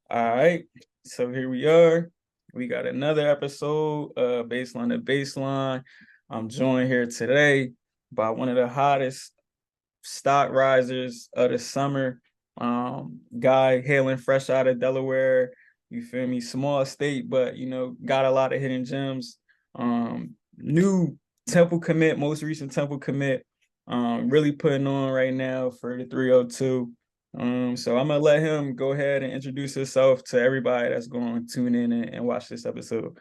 All right, so here we are. We got another episode, Baseline to Baseline. I'm joined here today by one of the hottest stock risers of the summer. Guy hailing fresh out of Delaware. You feel me? Small state, but got a lot of hidden gems. New Temple commit, most recent Temple commit. Really putting on right now for the 302. So I'm gonna let him go ahead and introduce himself to everybody that's going to tune in and watch this episode.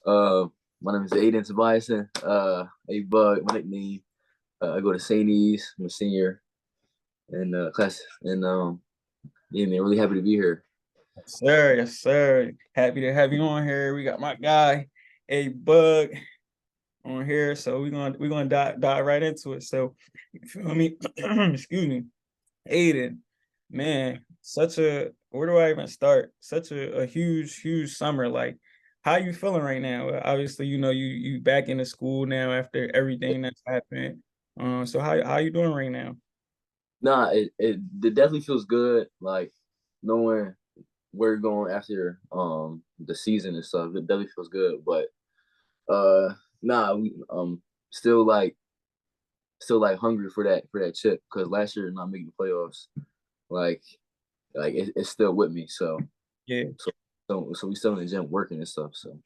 Uh, my name is Aiden Tobiason. A bug, my nickname. I go to St. E's. I'm a senior in class, and yeah, man, really happy to be here. Sir, yes, sir. Happy to have you on here. We got my guy, A Bug, on here. So we're gonna dive right into it. So you feel me? Excuse me. Aiden, man, where do I even start? Such a huge summer. Like, how you feeling right now? Obviously, you back into school now after everything that's happened. So how you doing right now? Nah, it definitely feels good. Like knowing where you're going after the season and stuff. It definitely feels good. But nah, we still like hungry for that chip because last year not making the playoffs. Like it's still with me. So Yeah. so so we still in the gym working and stuff. So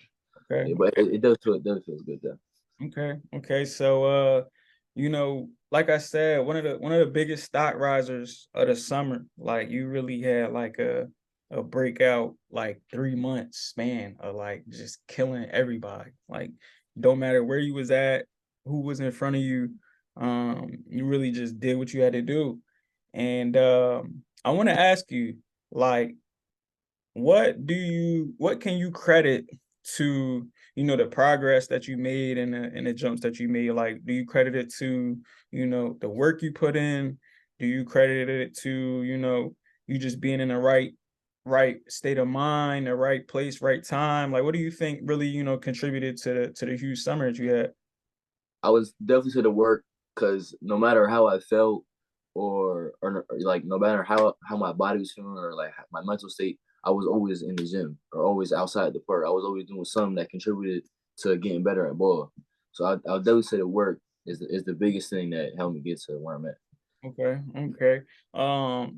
Okay. yeah, but it does feel good though. Okay. So like I said, one of the biggest stock risers of the summer, like you really had like a breakout like 3 months span of like just killing everybody. Like don't matter where you was at, who was in front of you, you really just did what you had to do. And I want to ask you, like, what can you credit to the progress that you made and the jumps that you made? Like, do you credit it to the work you put in? Do you credit it to you just being in the right state of mind, the right place, right time? Like, what do you think really contributed to the huge summer that you had? I was definitely to the work because no matter how I felt or like no matter how my body was feeling or like my mental state, I was always in the gym or always outside the park. I was always doing something that contributed to getting better at ball. So I'll definitely say the work is the biggest thing that helped me get to where I'm at. Okay.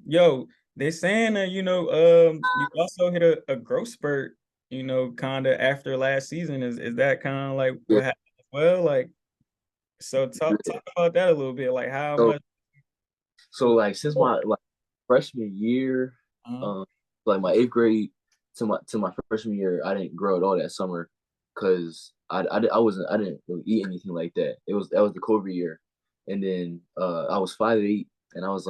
Yo, they saying that you also hit a growth spurt, kind of after last season. Is that kind of like Yeah. what happened as well? Like, so talk about that a little bit. Like, how So much so like since my like freshman year, uh, um, like my eighth grade to my freshman year, I didn't grow at all that summer because I didn't really eat anything like that. That was the COVID year, and then I was 5'8", and I was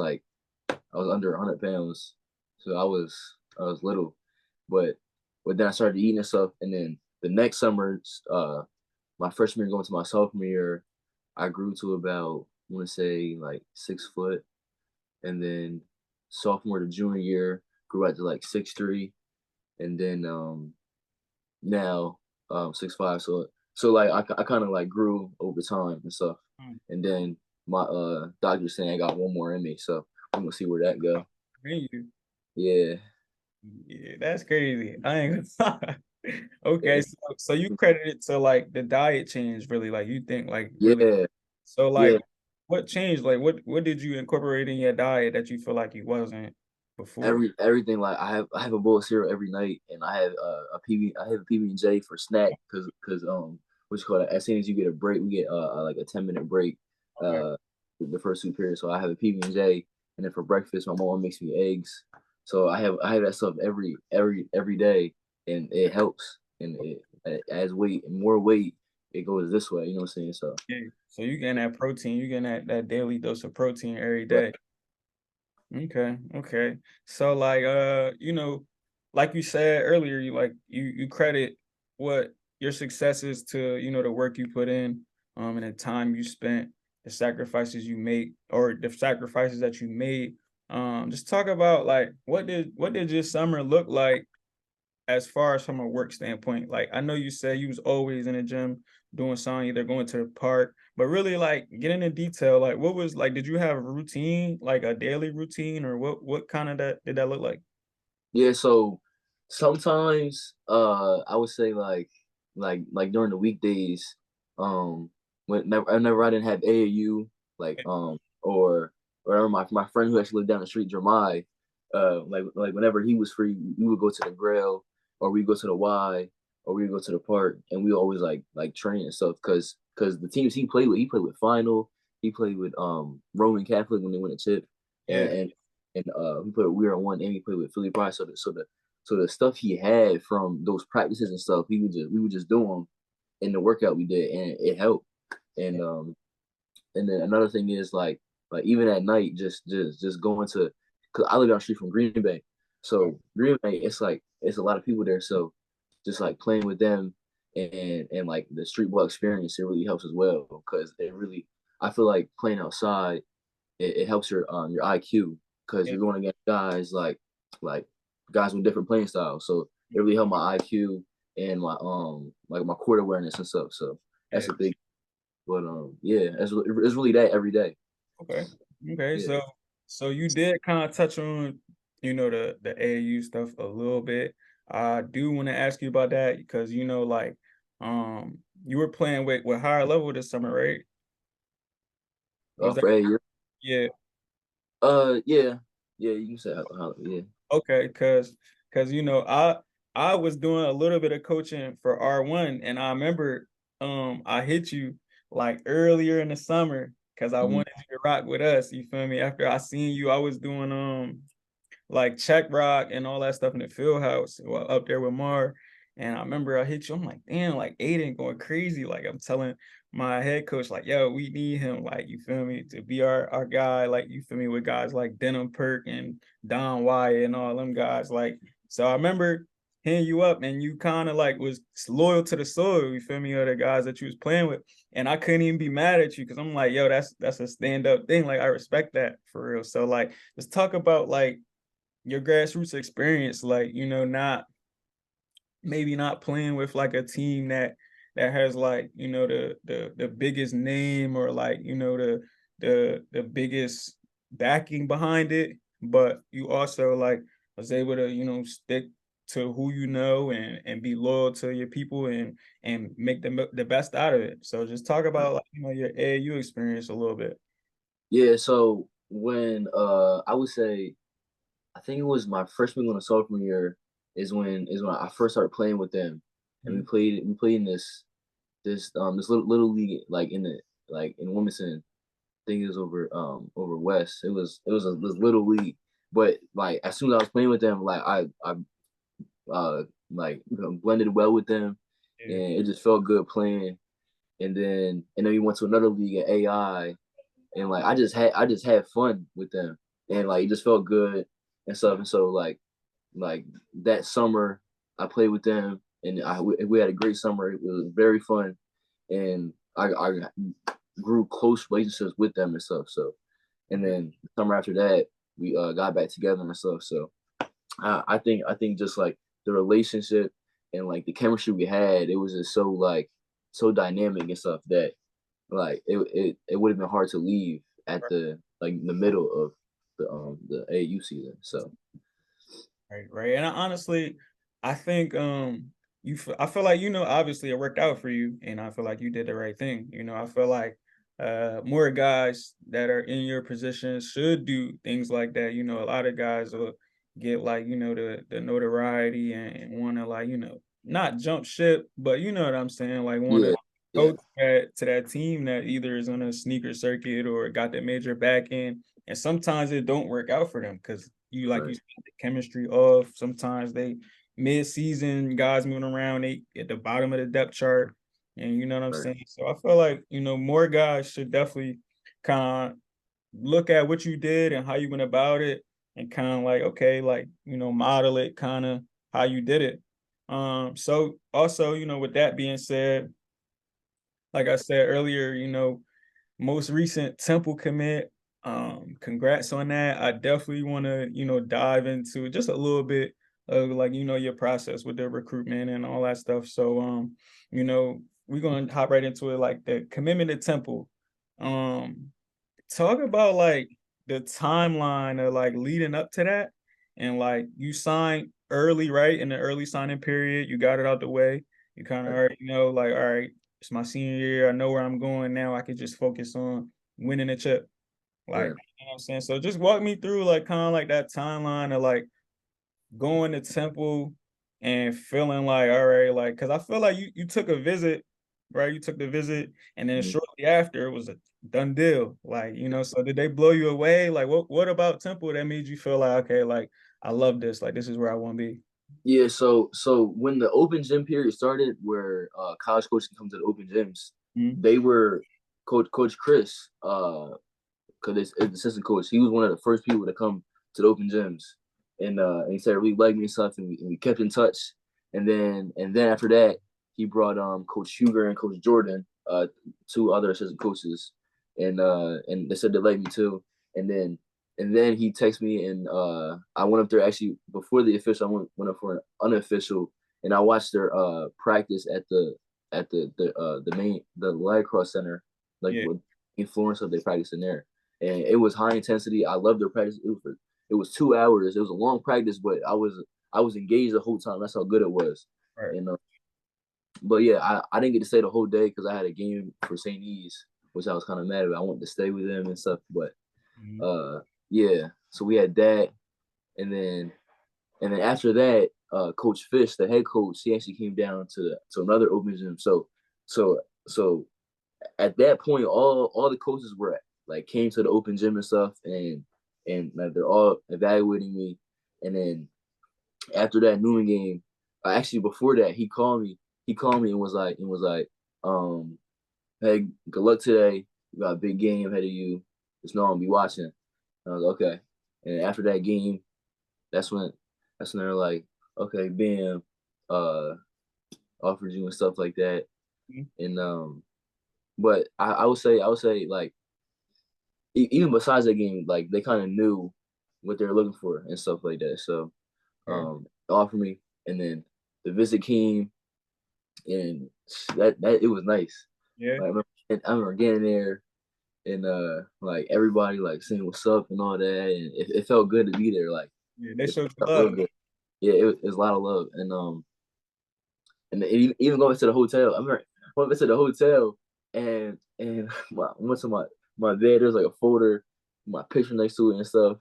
under 100 pounds, so I was little, but then I started eating and stuff, and then the next summer, my freshman year going to my sophomore year, I grew to about I want to say like 6 foot, and then sophomore to junior year grew out to like 6'3", and then now 6'5". So like I kind of like grew over time and stuff, mm, and then my doctor saying I got one more in me, so I'm gonna see where that go. you? Yeah, Yeah, that's crazy. I ain't gonna lie. Okay, yeah, so you credit it to like the diet change, really? Like you think like really? yeah, So yeah. like, what changed? Like, what did you incorporate in your diet that you feel like you wasn't before? Everything like I have a bowl of cereal every night, and I have I have a PB&J for snack because what you call it, as soon as you get a break, we get like a 10-minute break Okay. uh the first 2 periods. So I have a PB&J, and then for breakfast my mom makes me eggs. So I have that stuff every day, and it helps, and it adds weight, and more weight it goes this way. You know what I'm saying? So Yeah. So you getting that protein, you getting that daily dose of protein every right. day. Okay. So like like you said earlier, you credit what your success is to, the work you put in, and the time you spent, the sacrifices you make or the sacrifices that you made. Just talk about like what did your summer look like as far as from a work standpoint? Like I know you said you was always in the gym doing something, either going to the park, but really like get into detail. Like what was like, did you have a routine, like a daily routine, or what kind of that did that look like? Yeah, so sometimes I would say like during the weekdays, whenever I didn't have AAU, like or my friend who actually lived down the street, Jeremiah, like whenever he was free, we would go to the grill or we go to the Y or we go to the park and we always like train and stuff because the teams he played with Final, he played with Roman Catholic when they won a chip Yeah, and we were on one and we played with Philly Pride. So the stuff he had from those practices and stuff, we would just do them in the workout we did, and it helped. And then another thing is like even at night, just going to because I live down the street from Green Bay, so Green Bay it's a lot of people there, so just like playing with them and like the street ball experience, it really helps as well because it really I feel like playing outside it helps your IQ because yeah, you're going against guys like guys with different playing styles. So it really helped my IQ and my like my court awareness and stuff. So yeah. that's a big. But yeah, it's really that every day. Okay. Okay. Yeah. So you did kind of touch on, the AAU stuff a little bit. I do want to ask you about that because like you were playing with higher level this summer, right? Was that For a year. yeah, Yeah. Yeah. You can say yeah. okay, cause I was doing a little bit of coaching for R1 and I remember I hit you like earlier in the summer because I Mm-hmm. wanted you to rock with us. You feel me? After I seen you, I was doing like check rock and all that stuff in the field house up there with Mar. And I remember I hit you. I'm like, damn, like Aiden going crazy. Like I'm telling my head coach, like, yo, we need him, like, you feel me, to be our guy, like you feel me, with guys like Denham Perk and Don Wyatt and all them guys. Like, so I remember hitting you up and you kind of like was loyal to the soil, you feel me, or the guys that you was playing with. And I couldn't even be mad at you because I'm like, yo, that's a stand-up thing. Like I respect that for real. So like let's talk about like your grassroots experience, like not maybe not playing with like a team that has like the biggest name or like the biggest backing behind it, but you also like was able to stick to who and be loyal to your people and make the best out of it. So just talk about like your AAU experience a little bit. Yeah. So when I would say I think it was my freshman and sophomore year is when I first started playing with them, and Mhm. we played in this little league like in Wilmington. I think it was over West. It was this little league, but like as soon as I was playing with them, like I uh like blended well with them, Yeah. and it just felt good playing. And then we went to another league at AI, and like I just had fun with them, and like it just felt good and stuff. And so like that summer, I played with them, and we had a great summer. It was very fun, and I grew close relationships with them and stuff. So, and then the summer after that, we got back together and stuff. So, I think just like the relationship and like the chemistry we had, it was just so dynamic and stuff that like it would have been hard to leave at the middle of the AU season. So Right, right. And honestly, I think I feel like obviously it worked out for you and I feel like you did the right thing. I feel like more guys that are in your position should do things like that. A lot of guys will get like, the notoriety and want to like, not jump ship, but you know what I'm saying, like want to yeah, go yeah, to that team that either is on a sneaker circuit or got that major back end. And sometimes it don't work out for them because like you right, said, the chemistry off. Sometimes they mid-season guys moving around, they at the bottom of the depth chart. And you know what I'm right. saying? So I feel like, more guys should definitely kind of look at what you did and how you went about it and kind of like, okay, like, model it kind of how you did it. So also, with that being said, like I said earlier, most recent Temple commit. Congrats on that. I definitely want to, dive into just a little bit of like, your process with the recruitment and all that stuff. So you know, we're gonna hop right into it, like the commitment to Temple. Um, talk about like the timeline of like leading up to that and like you signed early, right? In the early signing period, you got it out the way. You kind of already know, like, all right, it's my senior year. I know where I'm going now. I can just focus on winning a chip. Like, Right. you know what I'm saying? So just walk me through like kind of like that timeline of like going to Temple and feeling like, all right, like, because I feel like you took a visit, right? You took the visit, and then Mhm. shortly after it was a done deal. Like, so did they blow you away? Like, what about Temple that made you feel like, okay, like I love this, like this is where I want to be? Yeah, so when the open gym period started, where college coaches can come to the open gyms, Mhm. they were Coach Chris, because it's assistant coach. He was one of the first people to come to the open gyms, and he said really liked me and stuff, and we kept in touch. And then after that, he brought Coach Huger and Coach Jordan, two other assistant coaches, and they said they liked me too. And then and then he texted me, and I went up there actually before the official. I went up for an unofficial, and I watched their practice at the lacrosse center, like Yeah, with influence of their practice in there, and it was high intensity. I loved their practice. It was 2 hours. It was a long practice, but I was engaged the whole time. That's how good it was. right. And but yeah, I didn't get to stay the whole day because I had a game for St. E's, which I was kind of mad about. I wanted to stay with them and stuff, but Mhm. uh yeah. So we had that, and then after that, Coach Fish, the head coach, he actually came down to another open gym. So at that point, all the coaches were like came to the open gym and stuff, and like they're all evaluating me. And then after that noon game, actually before that, he called me. He called me and was like, hey, good luck today. You got a big game ahead of you. Just know I'll be watching. And I was like, okay. And after that game, that's when they're like, okay, bam, uh, offered you and stuff like that. Mhm. And but I would say like even besides that game, like they kind of knew what they were looking for and stuff like that. So Okay. offered me, and then the visit came, and that it was nice. Yeah, Like, I remember getting there, and like everybody like saying what's up and all that, and it felt good to be there. Like yeah, they it showed you felt love. real good. Yeah, it was a lot of love, and even going to the hotel. I remember I went to the hotel, and I went to my bed. There was like a folder, my picture next to it and stuff,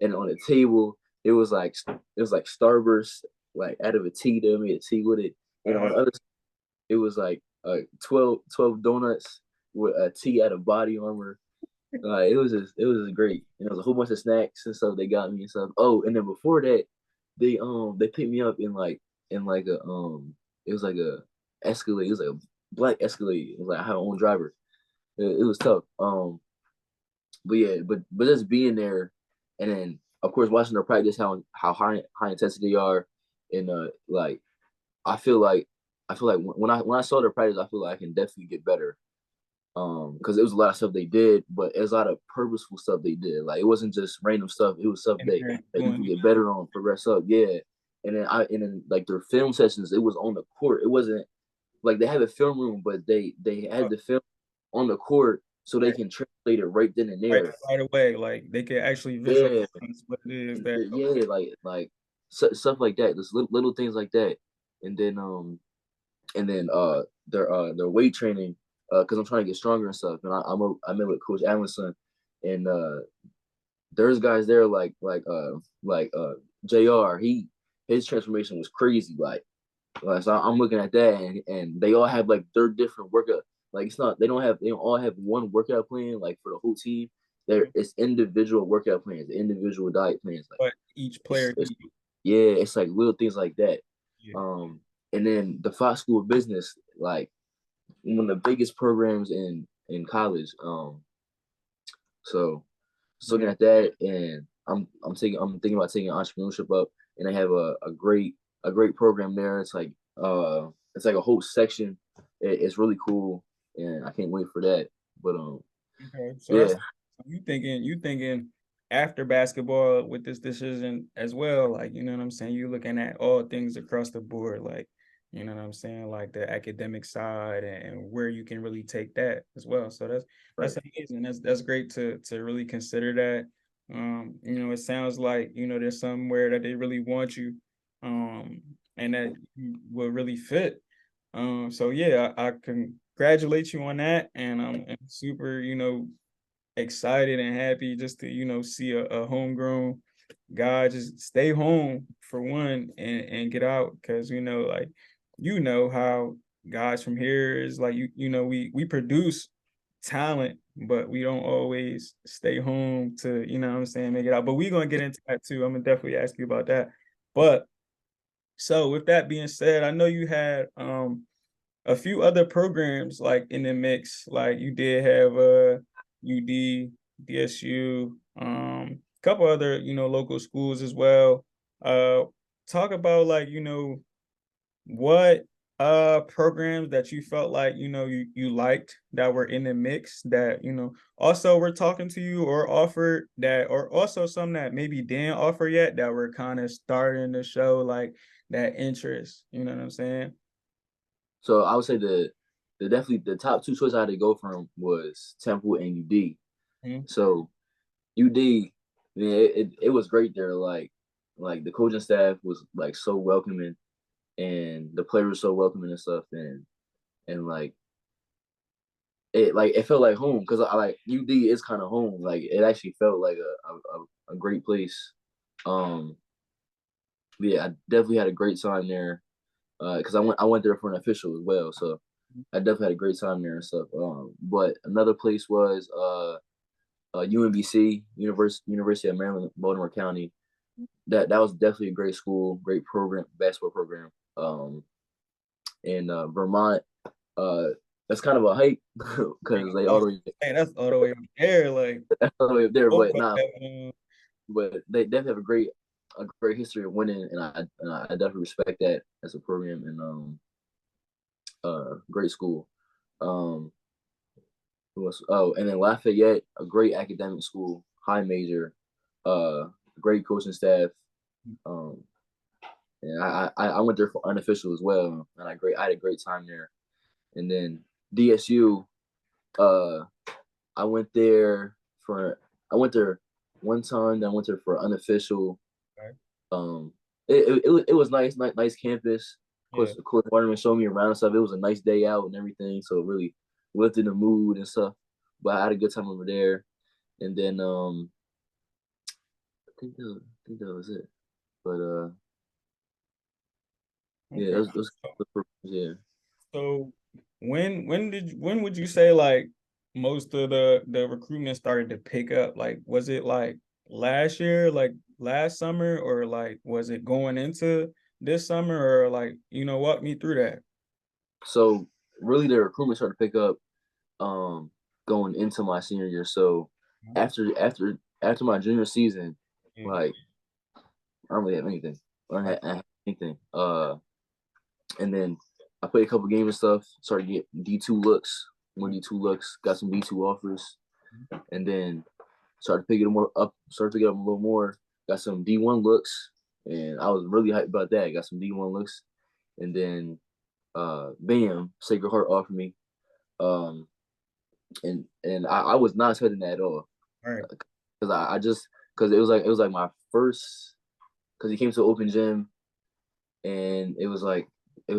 and on the table it was like Starburst, like out of a tea. They made a tea with it, and on Uh-huh. the other side, it was like 12 donuts with a tea out of Body Armor. It was just great. And there was a whole bunch of snacks and stuff they got me and stuff. Oh, and then before that, they picked me up in like a it was like a Escalade. It was like a black Escalade. It was like I had my own driver. It was tough. But yeah, but just being there, and then of course watching their practice, how high intensity they are, and like I feel like when I saw their practice, I feel like I can definitely get better. Because it was a lot of stuff they did, but it was a lot of purposeful stuff they did. Like it wasn't just random stuff. It was stuff And that you doing, could get better on, progress up. Yeah. And then like their film sessions, it was on the court. It wasn't like they have a film room, but they had the film on the court so they right, can translate it right then and right, there. right away. Like they could actually visualize Yeah, what it is that. yeah, like stuff like that. Just little things like that. And then their weight training, because I'm trying to get stronger and stuff. And I met with Coach Alex Len, and there's guys there like Jr. His transformation was crazy. So I'm looking at that, and they all have like their different workout. Like it's not they don't all have one workout plan like for the whole team. It's individual workout plans, individual diet plans. Like What each player it's needs. yeah, it's like little things like that. Yeah. Um, and then the Fox School of Business, like one of the biggest programs in college. So just looking Yeah. at that, and I'm thinking about taking entrepreneurship up, and they have a great program there. It's like a whole section. It's really cool, and I can't wait for that. But Okay. So that's yeah, so you thinking after basketball with this decision as well. Like, you know what I'm saying? You're looking at all things across the board, like, you know what I'm saying, like the academic side and where you can really take that as well. So that's right, amazing. That's great to really consider that. It sounds like, there's somewhere that they really want you, and that you will really fit. So yeah, I congratulate you on that, and I'm super, excited and happy just to, see a homegrown guy just stay home for one and get out because like how guys from here is like we produce talent, but we don't always stay home to, what I'm saying, make it out. But we're gonna get into that too. I'm gonna definitely ask you about that. But so with that being said, I know you had a few other programs like in the mix. Like you did have UD, DSU, a couple other, local schools as well. Talk about like, what programs that you felt like, you liked that were in the mix that, also were talking to you or offered that, or also some that maybe didn't offer yet that were kind of starting to show like that interest, you know what I'm saying? So I would say the definitely the top two choices I had to go from was Temple and UD. Mhm. So UD, yeah, it was great there. Like the coaching staff was like so welcoming, and the players were so welcoming and stuff, and it felt like home because I like UD is kind of home. Like it actually felt like a great place. Um, yeah, I definitely had a great time there. Because I went there for an official as well, so I definitely had a great time there and stuff. But another place was UMBC, University of Maryland, Baltimore County. That was definitely a great school, great program, basketball program. And Vermont, uh, that's kind of a hike because they all the way Hey, that's all the way up there, like all the way up there, both but of not. them. But they definitely have a great history of winning, and I definitely respect that as a program and great school. Um, and then Lafayette, a great academic school, high major, uh, great coaching staff. Um, and I went there for unofficial as well, and I had a great time there. And then DSU, uh, I went there for I went there one time, then I went there for unofficial. Right. Um, it was nice campus. Yeah. Of course, Waterman showed me around and stuff. It was a nice day out and everything, so it really lifted the mood and stuff. But I had a good time over there. And then I think that was it. But yeah, Okay. yeah. So when would you say like most of the recruitment started to pick up? Like was it like last year, like last summer, or like was it going into this summer, or like walk me through that? So really, the recruitment started to pick up going into my senior year. So after my junior season, Yeah. like I don't really have anything. I don't have anything. And then I played a couple games and stuff. Started to get D2 looks, more D2 looks. Got some D2 offers, and then started picking them up. Started picking up a little more. Got some D1 looks, and I was really hyped about that. Got some D1 looks, and then bam, Sacred Heart offered me. Um, and I was not expecting that at all All right. because I just because it was like my first because he came to open gym and it was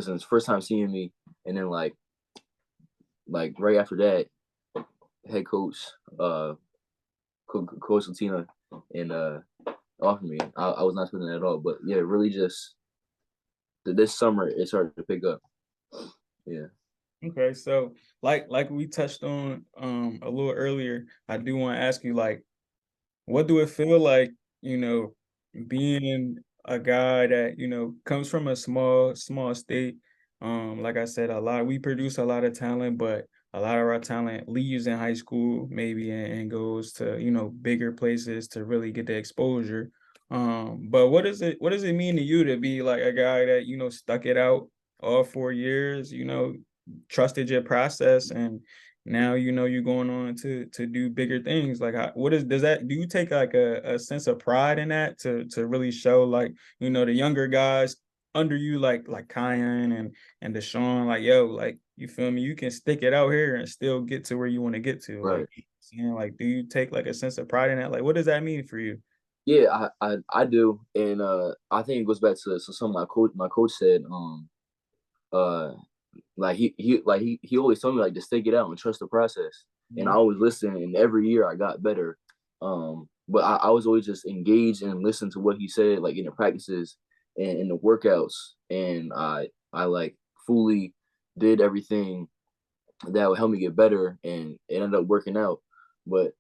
his first time seeing me, and then like right after that, head coach, Coach Latina, and offered me. I was not expecting that at all, but yeah, really just this summer it started to pick up. Yeah. Okay. So like we touched on a little earlier, I do want to ask you like what do it feel like, being a guy that, comes from a small state? Like I said, we produce a lot of talent, but a lot of our talent leaves in high school, maybe, and goes to, bigger places to really get the exposure. But what does it mean to you to be like a guy that, stuck it out all 4 years, trusted your process, and now you're going on to do bigger things. Like do you take like a sense of pride in that to really show like the younger guys under you, like Kyan and Deshaun, like yo, like you feel me, you can stick it out here and still get to where you want to get to, Right. like. And like, do you take like a sense of pride in that? Like, what does that mean for you? Yeah, I do, and I think it goes back to something my coach said. Uh, like he always told me like just stick it out and trust the process. And I Mhm. always listened, and every year I got better. But I was always just engaged and listen to what he said, like in the practices and in the workouts, and I like fully did everything that would help me get better, and it ended up working out. But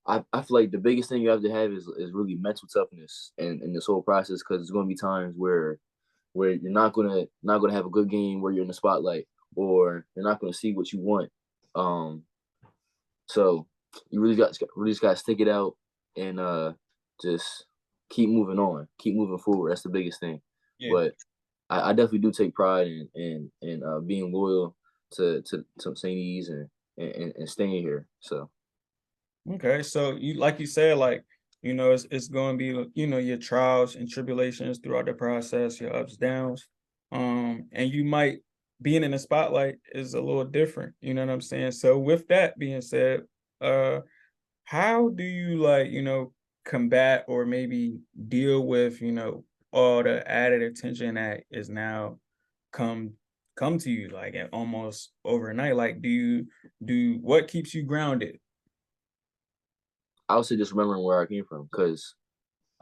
I feel like the biggest thing you have to have is really mental toughness in this whole process, because there's going to be times where you're not gonna have a good game where you're in the spotlight, or you're not gonna see what you want. Um, so you really just got to stick it out and just keep moving on, keep moving forward. That's the biggest thing. Yeah. But I definitely do take pride in being loyal to St. E's and staying here. So Okay, so you like you said, like it's going to be your trials and tribulations throughout the process, your ups downs, and you might being in the spotlight is a little different. You know what I'm saying? So with that being said, uh, how do you like combat or maybe deal with all the added attention that is now come come to you like almost overnight? Like, do what keeps you grounded? I would say just remembering where I came from, because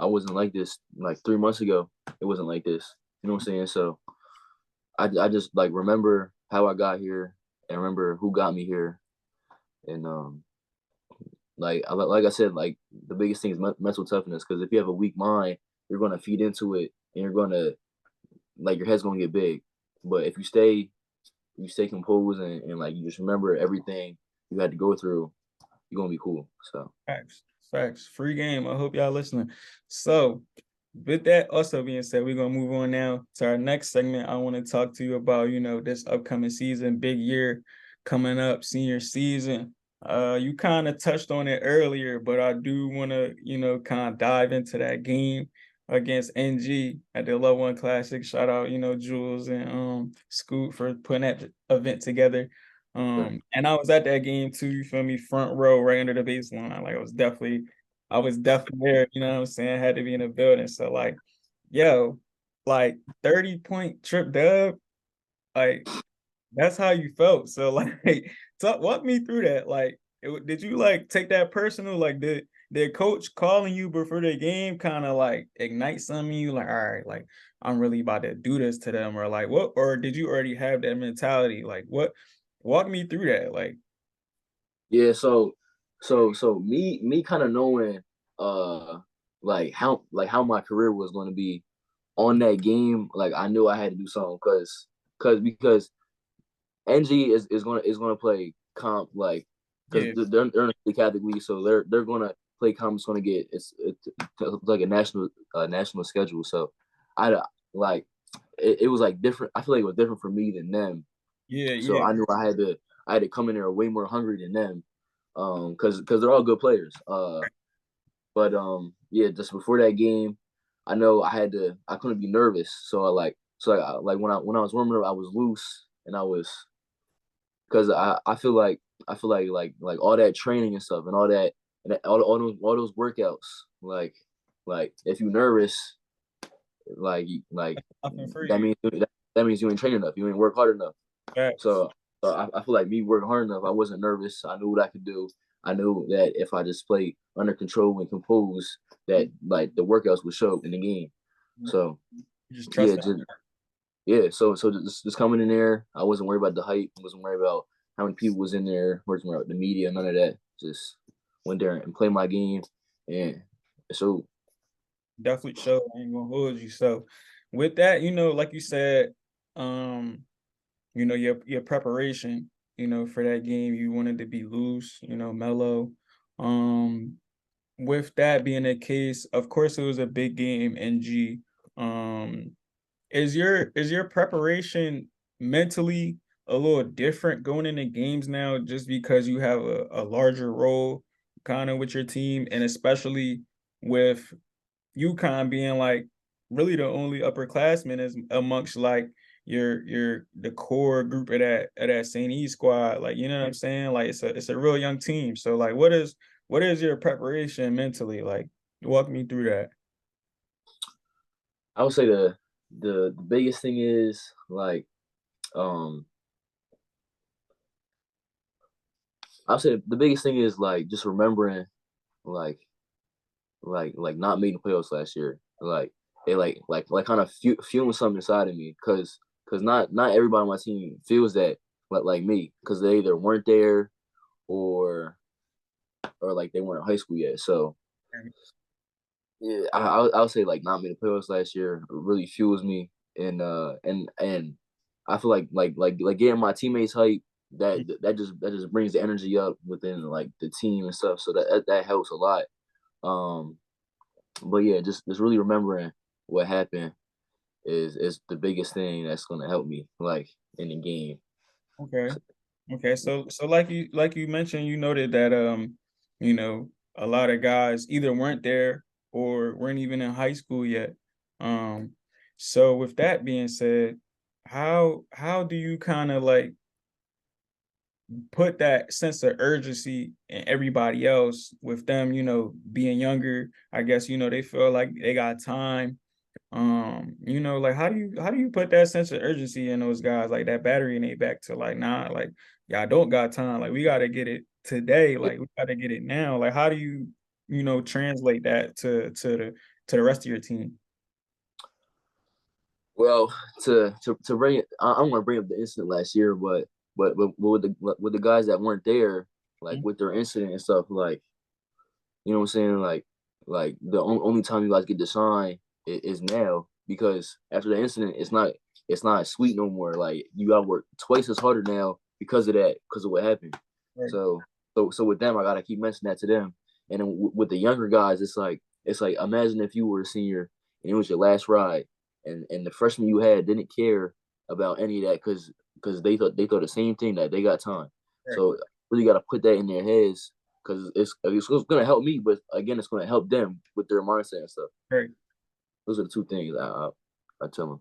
I wasn't like this like 3 months ago. It wasn't like this. You know what I'm saying? So I just like remember how I got here and remember who got me here. And like I said, like the biggest thing is mental toughness, because if you have a weak mind, you're gonna feed into it, and you're gonna like your head's gonna get big. But if you stay composed, and like you just remember everything you had to go through, you're gonna be cool. So Facts, facts. Free game. I hope y'all listening. So, with that also being said, we're gonna move on now to our next segment. I want to talk to you about, this upcoming season, big year coming up, senior season. You kind of touched on it earlier, but I do want to, kind of dive into that game against NG at the Level One Classic. Shout out, Jules and Scoot for putting that event together. yeah. And I was at that game too, you feel me, front row, right under the baseline. Like I was definitely there, you know what I'm saying? Had to be in the building. So like, yo, like 30-point trip dub, like that's how you felt. So like walk me through that. Like did you like take that personal? Like did coach calling you before the game kind of like ignite something in you? Like, all right, like I'm really about to do this to them, or like what, or did you already have that mentality? Like what walk me through that. Like Yeah, so me kind of knowing uh like how my career was going to be on that game, like I knew I had to do something, because NG is gonna play comp, like because yeah, they're in the Catholic League, so they're gonna play comp. It's gonna get it's like a national schedule. So I like it was like different. I feel like it was different for me than them. yeah, So yeah, I knew I had to come in there way more hungry than them, because they're all good players. But yeah, just before that game, I know I couldn't be nervous. So when I was warming up, I was loose, and I was, because I feel like all that training and stuff and all that, and all those workouts, like if you're nervous, like nothing for that you. means you ain't training enough, you ain't work hard enough. Facts. So I feel like me working hard enough, I wasn't nervous. I knew what I could do. I knew that if I just played under control and composed, that like the workouts would show up in the game. So You just trust yeah, that. so just coming in there, I wasn't worried about the hype. Wasn't worried about how many people was in there. Wasn't worried about the media. None of that. Just went there and played my game, and so Definitely show. I ain't gonna hold you. So with that, like you said, um, your preparation, for that game, you wanted to be loose, mellow. Um, with that being the case, of course it was a big game, NG. Um, is your preparation mentally a little different going into games now just because you have a larger role kind of with your team, and especially with UConn being like really the only upperclassman is amongst like you're the core group of that St. E squad. Like, you know what I'm saying? Like it's a real young team. So like what is your preparation mentally? Like walk me through that. I would say the biggest thing is like um I would say the biggest thing is like just remembering like like not making the playoffs last year. Like it like kind of fueling something inside of me because not everybody on my team feels that like me because they either weren't there or like they weren't in high school yet. So yeah, I would say like not making the playoffs last year really fuels me and I feel like getting my teammates hype that just brings the energy up within like the team and stuff. So that helps a lot. Um, but yeah, just really remembering what happened is the biggest thing that's gonna help me like in the game. Okay. Okay. So like you mentioned, you noted that you know, a lot of guys either weren't there or weren't even in high school yet. Um, so with that being said, how do you kind of like put that sense of urgency in everybody else with them, being younger? I guess, they feel like they got time. Like how do you put that sense of urgency in those guys, like that battery in their back to like, nah, like y'all don't got time, like we gotta get it today, like we gotta get it now. Like how do you, translate that to the rest of your team? Well, to bring it, I'm gonna bring up the incident last year, but with the guys that weren't there, like Mhm. with their incident and stuff, like you know what I'm saying, like the only time you guys get to shine is now because after the incident, it's not sweet no more. Like you got to work twice as harder now because of that, because of what happened. Right. So with them, I gotta keep mentioning that to them. And then with the younger guys, it's like imagine if you were a senior and it was your last ride, and the freshman you had didn't care about any of that because they thought the same thing that they got time. Right. So really got to put that in their heads because it's going to help me, but again, it's going to help them with their mindset and stuff. Right. Those are the two things I tell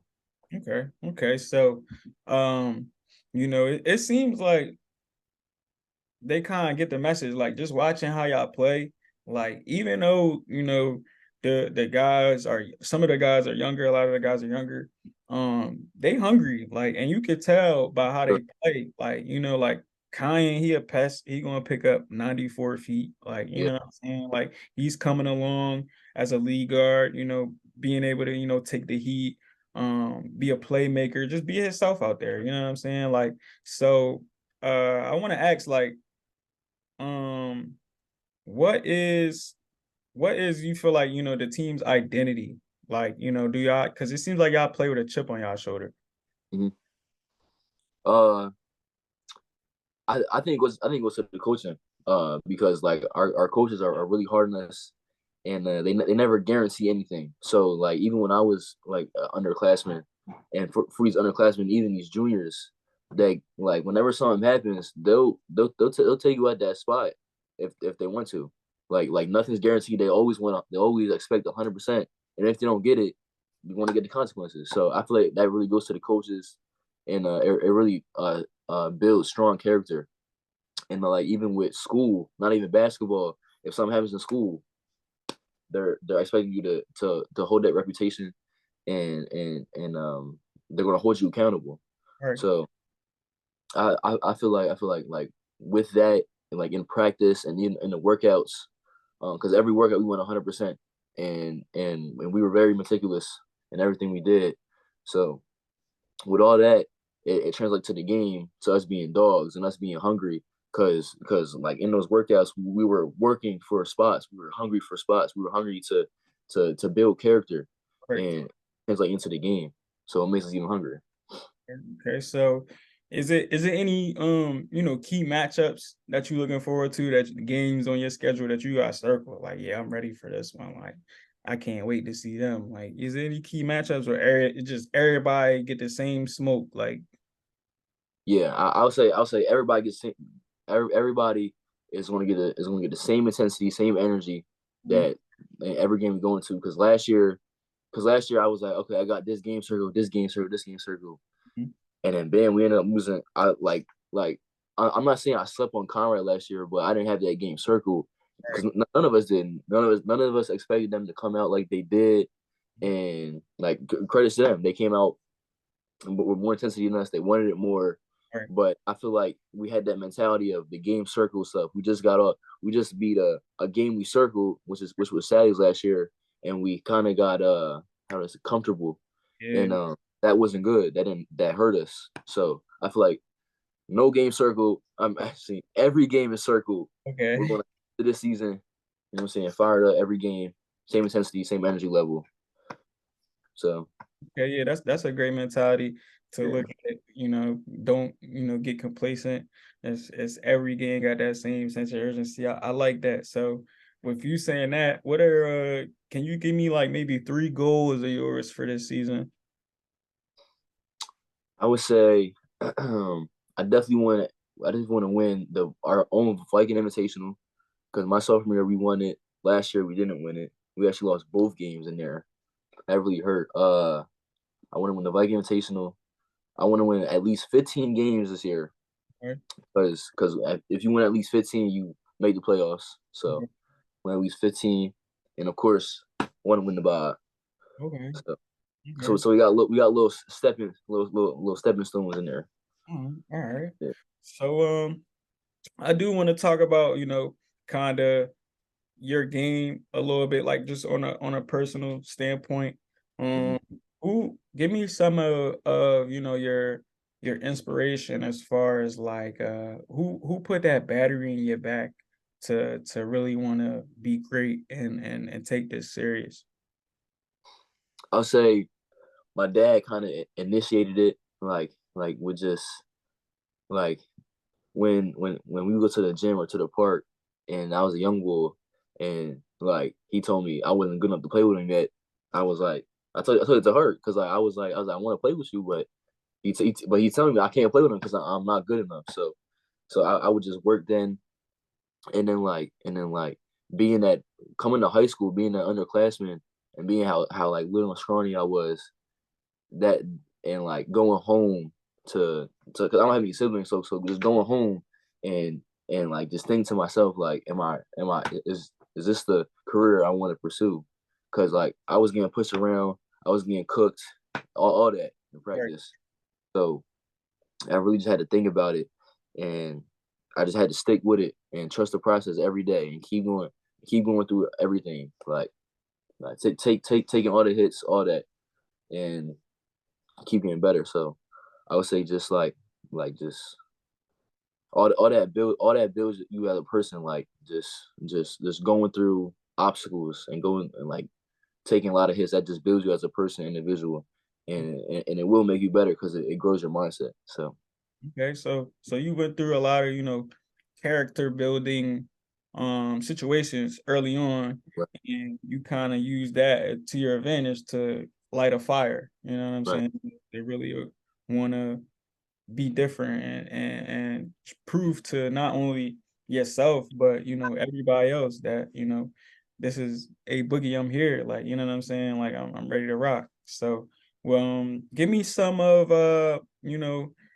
them. Okay. Okay. So it seems like they kind of get the message, like just watching how y'all play, like even though the guys are, some of the guys are younger, a lot of the guys are younger, they hungry, like, and you could tell by how they play, like, like Kyan, he a pest, he gonna pick up 94 feet, like, you Yeah, know what I'm saying, like he's coming along as a lead guard, being able to take the heat, be a playmaker, just be himself out there, you know what I'm saying, like, so I want to ask, like, um, what is you feel like, the team's identity? Like, do y'all, because it seems like y'all play with a chip on y'all shoulder. hmm uh, I think it goes to the coaching. Because like our coaches are really hard on us, and they never guarantee anything. So like even when I was like underclassmen, and for these underclassmen, even these juniors, they like whenever something happens, they'll take you at that spot if they want to. Like nothing's guaranteed. They always want. They always expect 100%, and if they don't get it, you want to get the consequences. So I feel like that really goes to the coaches, and it really builds strong character. And like even with school, not even basketball, if something happens in school, they're expecting you to hold that reputation, and they're gonna hold you accountable. Right. So I feel like with that, and like in practice and in the workouts, because every workout we went 100%, and we were very meticulous in everything we did. So with all that, it translates to the game, to us being dogs and us being hungry. Cause like in those workouts, we were working for spots. We were hungry for spots. We were hungry to build character Right. and translate into the game. So it makes us even hungrier. Okay. So is it any key matchups that you looking forward to, that the games on your schedule that you got circled? Like, yeah, I'm ready for this one. Like, I can't wait to see them. Like, is there any key matchups where it just everybody get the same smoke? Like, Yeah, I'll say everybody everybody is gonna get the same intensity, same energy mhm, that in every game we go into. Because last year I was like, okay, I got this game circle, this game circle, this game circle, and then bam, we ended up losing. I'm not saying I slept on Conrad last year, but I didn't have that game circled because Right. none of us didn't. None of us expected them to come out like they did, and like credit to them, they came out with more intensity than us. They wanted it more, Right. but I feel like we had that mentality of the game circle stuff. We just got up. We just beat a game we circled, which was Sally's last year, and we kind of got how to say comfortable, Yeah. and that wasn't good. That hurt us. So I feel like no game circle. I'm actually every game is circled. We're Okay. going to this season. You know what I'm saying? Fired up every game, same intensity, same energy level. So Okay, yeah, that's a great mentality to yeah. look at, don't, get complacent. It's every game got that same sense of urgency. I like that. So with you saying that, what are can you give me like maybe three goals of yours for this season? I would say I definitely want. I just want to win our own Viking Invitational because my sophomore year we won it. Last year we didn't win it. We actually lost both games in there. That really hurt. I want to win the Viking Invitational. I want to win at least 15 games this year Right? because if you win at least 15, you make the playoffs. So Okay. win at least 15, and of course I want to win the bye. Okay. So Okay. we got little stepping stones in there. All right. Yeah. So I do want to talk about, kind of your game a little bit, like just on a personal standpoint. Mhm. Um, who give me some of your inspiration as far as like who put that battery in your back to really want to be great and take this serious. I'll say my dad kind of initiated it, like with just like when we go to the gym or to the park, and I was a young boy, and like he told me I wasn't good enough to play with him yet. I was like, I told it to hurt because like I was like I want to play with you, but but he's telling me I can't play with him because I'm not good enough. So I would just work then, and then like being that coming to high school, being that underclassman, and being how like little and scrawny I was, that and like going home to because I don't have any siblings, so just going home and like just think to myself like, am I is this the career I want to pursue? Because like I was getting pushed around, I was getting cooked, all that in Right. practice. So I really just had to think about it, and I just had to stick with it and trust the process every day and keep going through everything. Like taking all the hits, all that, and keep getting better. So I would say just like just all that builds you as a person. Like just going through obstacles and going and like taking a lot of hits that just builds you as a person, individual, and it will make you better because it grows your mindset. So Okay, so you went through a lot of, character building situations early on, right, and you kind of use that to your advantage to light a fire. You know what I'm right, saying? They really want to be different and prove to not only yourself but everybody else that this is a boogie. I'm here, like you know what I'm saying. Like I'm ready to rock. So, well, give me some of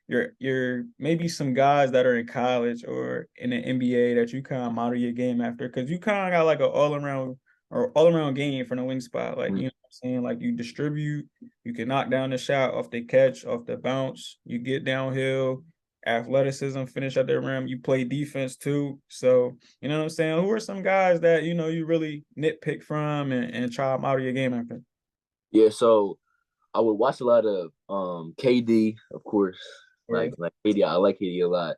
your maybe some guys that are in college or in the NBA that you kind of model your game after, because you kind of got like an all around game from the wing spot. Like mm, you know what I'm saying, like you distribute, you can knock down the shot off the catch, off the bounce. You get downhill, athleticism, finish at the rim. You play defense too. So, you know what I'm saying? Who are some guys that, you really nitpick from and try to model your game after? yeah. So I would watch a lot of KD, of course. Or Like KD, I like KD a lot.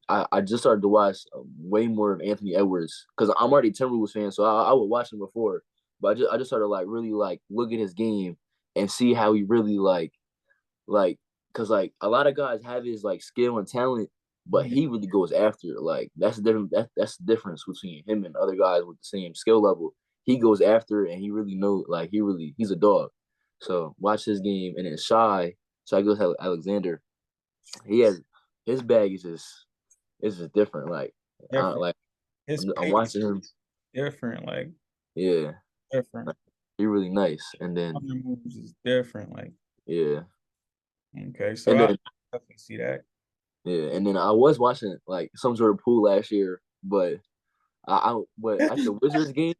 I just started to watch way more of Anthony Edwards because I'm already a Timberwolves fan, so I would watch him before, but I just started like really like look at his game and see how he really like because like a lot of guys have his like skill and talent, but he really goes after it. Like that's the different that's the difference between him and other guys with the same skill level. He goes after it and he really know like he's a dog. So watch his game and then Shy goes Alexander. He has his bag is just different. different. Like His I'm pace watching him. is different, like Yeah, different. like, he really nice. And then Other moves is different, like yeah, Okay, so And I then definitely see that. yeah, and then I was watching like some sort of pool last year, but but at the Wizards game,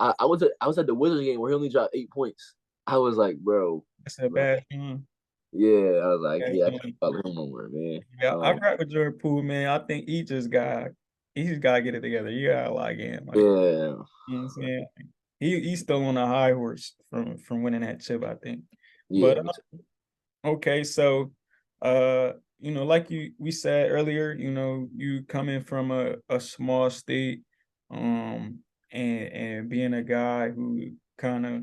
I was at the Wizards game where he only dropped 8 points. I was like, bro, That's a like bad thing. yeah, I was like, Bad yeah, I can't feeling. follow him no more, man. Yeah, I rock with Jordan Poole, man. I think he just gotta get it together. You gotta lock in, like Yeah, you know what I'm saying. He's still on a high horse from winning that chip, I think. yeah, But me too. okay, so like we said earlier, you coming from a small state, and being a guy who kind of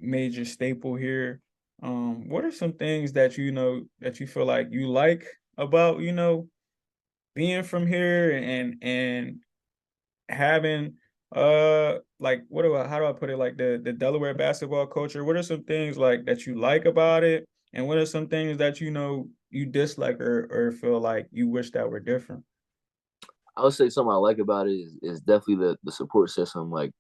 made your staple here. What are some things that that you feel like you like about, being from here and having like what do I how do I put it, like the Delaware basketball culture? What are some things like that you like about it? And what are some things that you dislike or feel like you wish that were different? I would say something I like about it is definitely the support system, like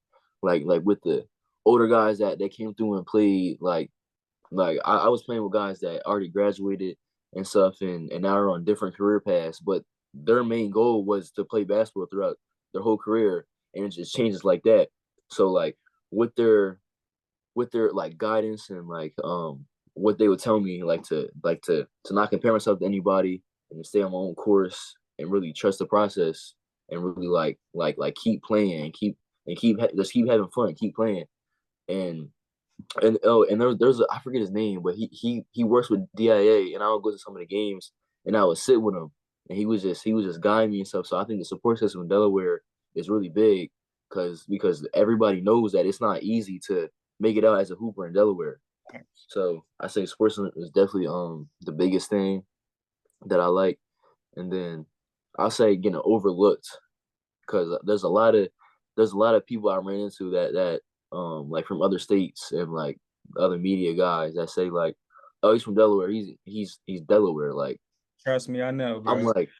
with the older guys that came through and played, like I was playing with guys that already graduated and stuff, and now are on different career paths, but their main goal was to play basketball throughout their whole career, and it just changes like that. So like with their with their like guidance and what they would tell me, to not compare myself to anybody and to stay on my own course and really trust the process and really like keep playing and just keep having fun, keep playing. And there's I forget his name, but he works with DIA, and I would go to some of the games and I would sit with him, and he was just guiding me and stuff. So I think the support system in Delaware is really big because everybody knows that it's not easy to make it out as a hooper in Delaware. So I say sports is definitely the biggest thing that I like, and then I'll say getting overlooked because there's a lot of people I ran into that like from other states and like other media guys that say like, oh, he's from Delaware, he's Delaware. Like Trust me, I know, I'm bro. like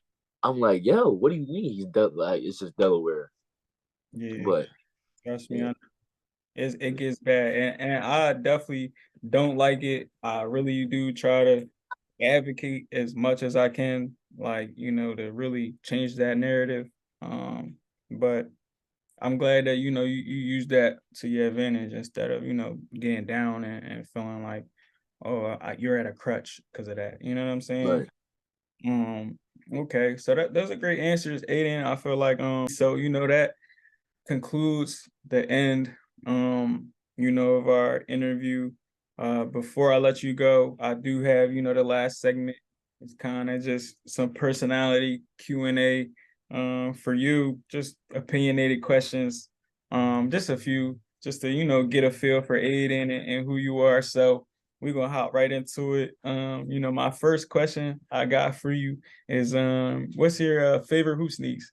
I'm like, yo, what do you mean like it's just Delaware? Yeah, But trust me, I yeah, know. It gets bad, and I definitely don't like it. I really do try to advocate as much as I can, like, to really change that narrative. But I'm glad that you use that to your advantage instead of getting down and feeling like, oh, you're at a crutch because of that. You know what I'm saying? right, Um, okay, so those are great answers, Aiden. I feel like so that concludes the end of our interview. Before I let you go, I do have, the last segment. It's kind of just some personality Q&A for you, just opinionated questions. Just a few, just to, get a feel for Aiden and who you are. So we're gonna hop right into it. My first question I got for you is what's your favorite hoop sneaks?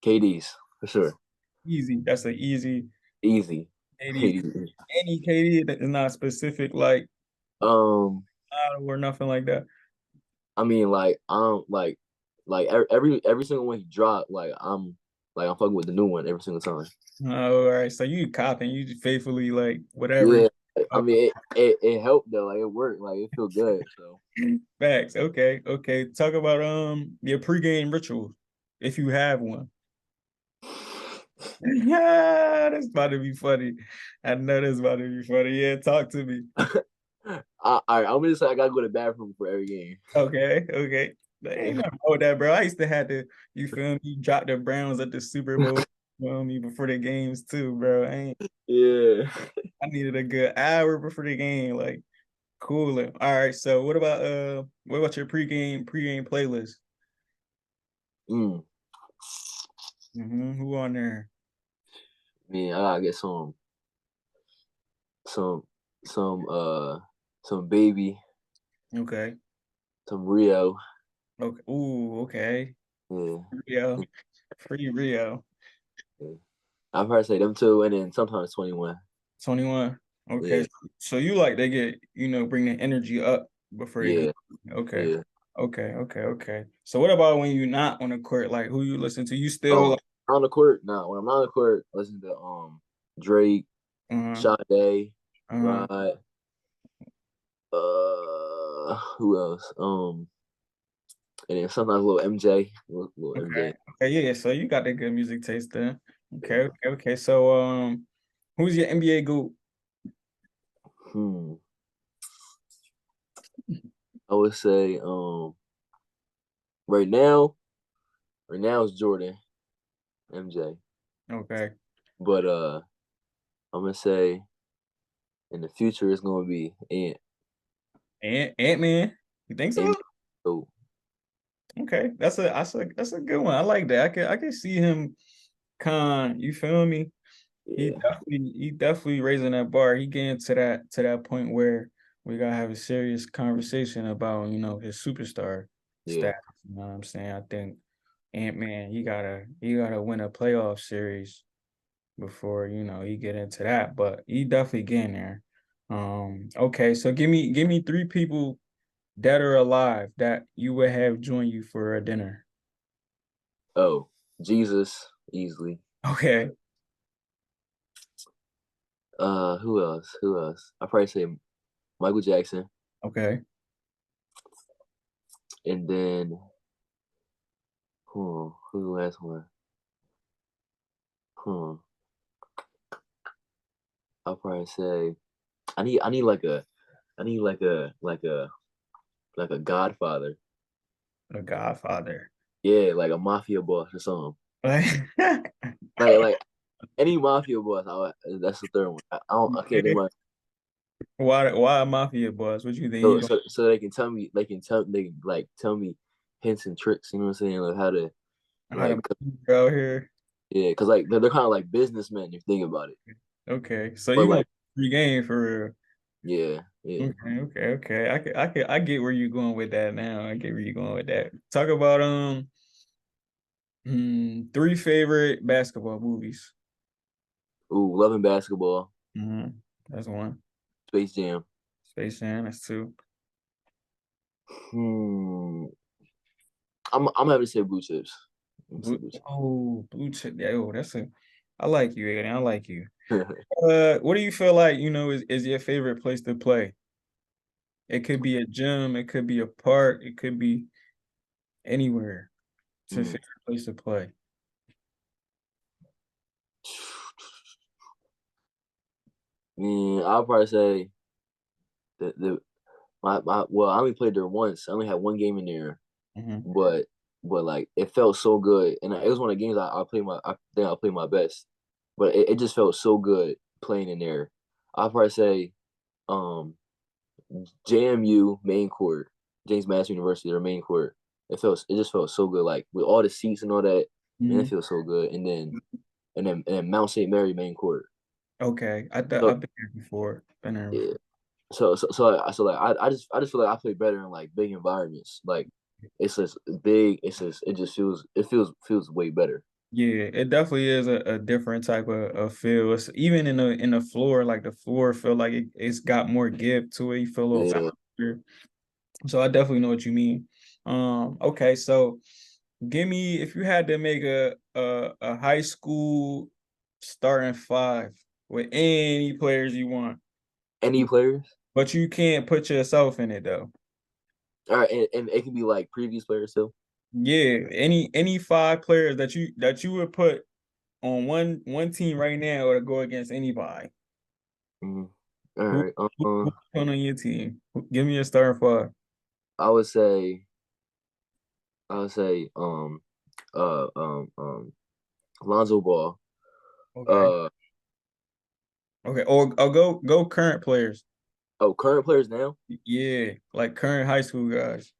KD's for sure, Easy. That's an easy easy, 80. easy. Any KD that is not specific, like Um, or nothing like that. I mean every single one he dropped, I'm fucking with the new one every single time. Oh, all right. So you copping, you just faithfully like whatever. Yeah, I Okay. mean it helped though. Like it worked. Like it felt good. So Facts. Okay. Okay. Talk about your pregame ritual, if you have one. Yeah, that's about to be funny. I know that's about to be funny. Yeah, talk to me. all right, I'm gonna say I gotta go to the bathroom for every game. Okay. Okay. There ain't nothing wrong with that, bro. I used to have to, you feel me, drop the Browns at the Super Bowl, you feel me, before the games too, bro. Yeah. I needed a good hour before the game, like cooling. All right, so what about your pregame playlist? Mm. Who on there? Man, I gotta get some some some baby, Okay. some Rio. Okay. Ooh, okay. Yeah. Rio. Free Rio. Yeah. I've heard say them two, and then sometimes 21. 21. Okay. Yeah. So you like they get, bring the energy up before they go. Yeah. Okay. Yeah. Okay. Okay. Okay. So what about when you're not on the court? Like who you listen to? You still Oh, like on the court? No, when I'm not on the court, listen to Drake, uh Sade, uh Rod, Who else? And then sometimes a little MJ, little Okay. MJ. Okay. Yeah. So you got the good music taste there. Okay. Yeah. Okay. Okay. So who's your NBA GOAT? Hmm. I would say right now, it's Jordan, MJ. Okay. But I'm gonna say in the future it's gonna be Ant-Man. You think Ant. so? Okay. That's a good one. I like that. I can see him you feel me? He Yeah, definitely he definitely raising that bar. He getting to that point where we gotta have a serious conversation about, his superstar yeah, status. You know what I'm saying? I think Ant-Man, he gotta win a playoff series before, he get into that, but he definitely getting there. Okay, so give me three people dead or alive that you would have join you for a dinner. Oh, Jesus, easily. Okay. Who else? Who else? I probably say Michael Jackson, Okay. and then who the last one? Hmm. I'll probably say I need like a Godfather. The Godfather. Yeah, like a mafia boss or something. Like, Like any mafia boss. That's the third one. I can't think of. why a mafia boss? What you think So he gonna so so they can like tell me hints and tricks. You know what I'm saying? Like how to how to like maneuver out here? yeah, because like they're kind of like businessmen if you think about it. Okay, so But you want like free game for yeah, yeah. real? Okay, okay, okay. I get where you're going with that now. I get where you're going with that. Talk about three favorite basketball movies. Ooh, loving basketball, That's one. Space Jam. Space Jam. That's two. Hmm. I'm having to say Blue Chips. I'm gonna say Blue Blue chip. Yeah, oh, that's a. I like you, Aiden. I like you. Chips. What do you feel like, is your favorite place to play? It could be a gym, it could be a park, it could be anywhere. It's your Hmm. favorite place to play. I'll probably say the my well, I only played there once. I only had one game in there, Hmm. but like it felt so good, and it was one of the games I think I played my best, but it just felt so good playing in there. I'll probably say um JMU main court, James Madison University, their main court. It just felt so good, like with all the seats and all that. Man, it Hmm. feels so good. And then Mount St. Mary main court. Okay, So I've been here before. Been there yeah, before. I just feel like I play better in like big environments. Like it's just big. It just feels way better. Yeah, it definitely is a different type of feel. It's even in the floor, like the floor feel like it's got more give to it. You feel a little Yeah. faster. So I definitely know what you mean. Okay, so give me if you had to make a high school starting five with any players you want, Any players? but you can't put yourself in it though. All right, and it can be like previous players too. Yeah, any five players that you would put on one team right now or to go against anybody. Mhm. All Who right. who put on your team? Give me a starting five. I would say I would say Lonzo Ball. Okay. Uh Okay. Or go current players. current players now. Yeah, like current high school guys.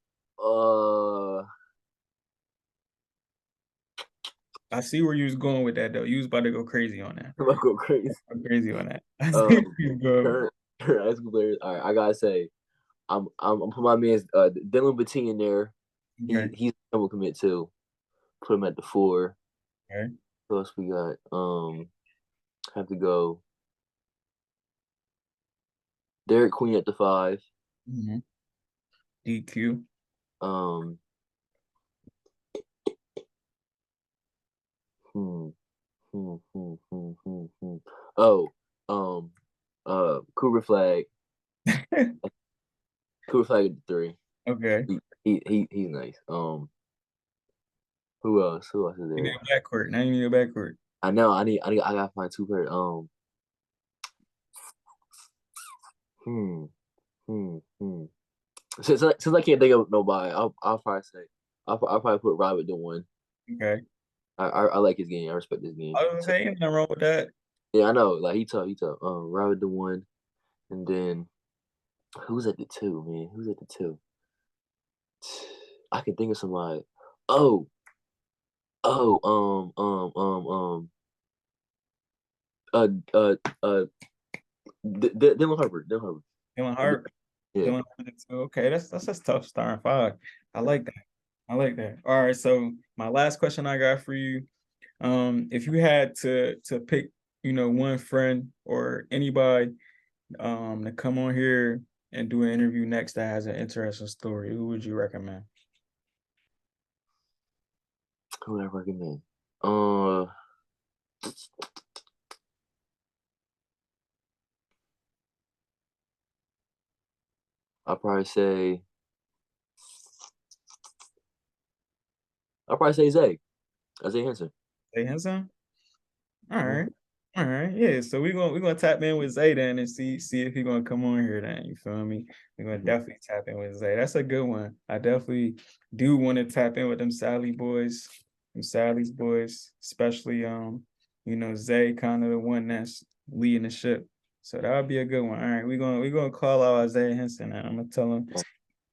Uh I see where you was going with that though. You was about to go crazy on that. I'm gonna go crazy. Go crazy on that. I see Um where you go. current high school players. All right, I gotta say I'm put my man's Dylan Bateen in there. Okay. He's a double commit too. Put him at the four. Okay. Who else we got? Have to go Derek Queen at the five. Mhm. DQ. Um hmm, hmm. Oh, Cougar flag. Cooper Flag at the 3. Okay. He's nice. Who else? Who else is You need there? a backcourt. Now you need a backcourt. I know. I gotta find two players. Hmm. Hmm. Since I can't think of nobody, I'll probably say I'll probably put Robert the one. Okay. I like his game. I respect his game. I was gonna So, say ain't nothing wrong with that. yeah, I know. Like he tough. He tough. Robert the one, and then who's at the 2, man? Who's at the 2? I can think of somebody. Oh, oh, uh, uh, uh, Dylan Harper. Dylan Harper. Dylan Hart. Yeah. Dylan Hart too. Okay, that's a tough starting five. I like that. I like that. All right. So my last question I got for you. If you had to pick, one friend or anybody to come on here and do an interview next that has an interesting story, who would you recommend? Who would I recommend? Uh, I'll probably say Zay. Isaiah Henson. Say Henson? All Mhm. right. All right. Yeah. So we're gonna tap in with Zay then and see if he's gonna come on here then. You feel me? We're gonna Mhm. definitely tap in with Zay. That's a good one. I definitely do want to tap in with them Sally boys, them Sally's boys, especially Zay kind of the one that's leading the ship. So that would be a good one. All right, we're gonna call out Isaiah Henson and I'm gonna tell him,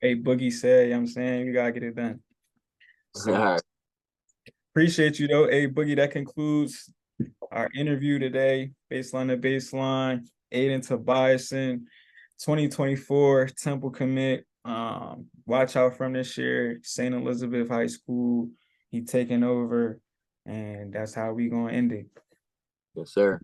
hey, Boogie said, you know what I'm saying, we gotta get it done. All So right. appreciate you though. Hey, Boogie, that concludes our interview today, Baseline to Baseline, Aiden Tobiason, 2024 Temple commit. Watch out from this year, St. Elizabeth High School. He taking over, and that's how we gonna end it. Yes, sir.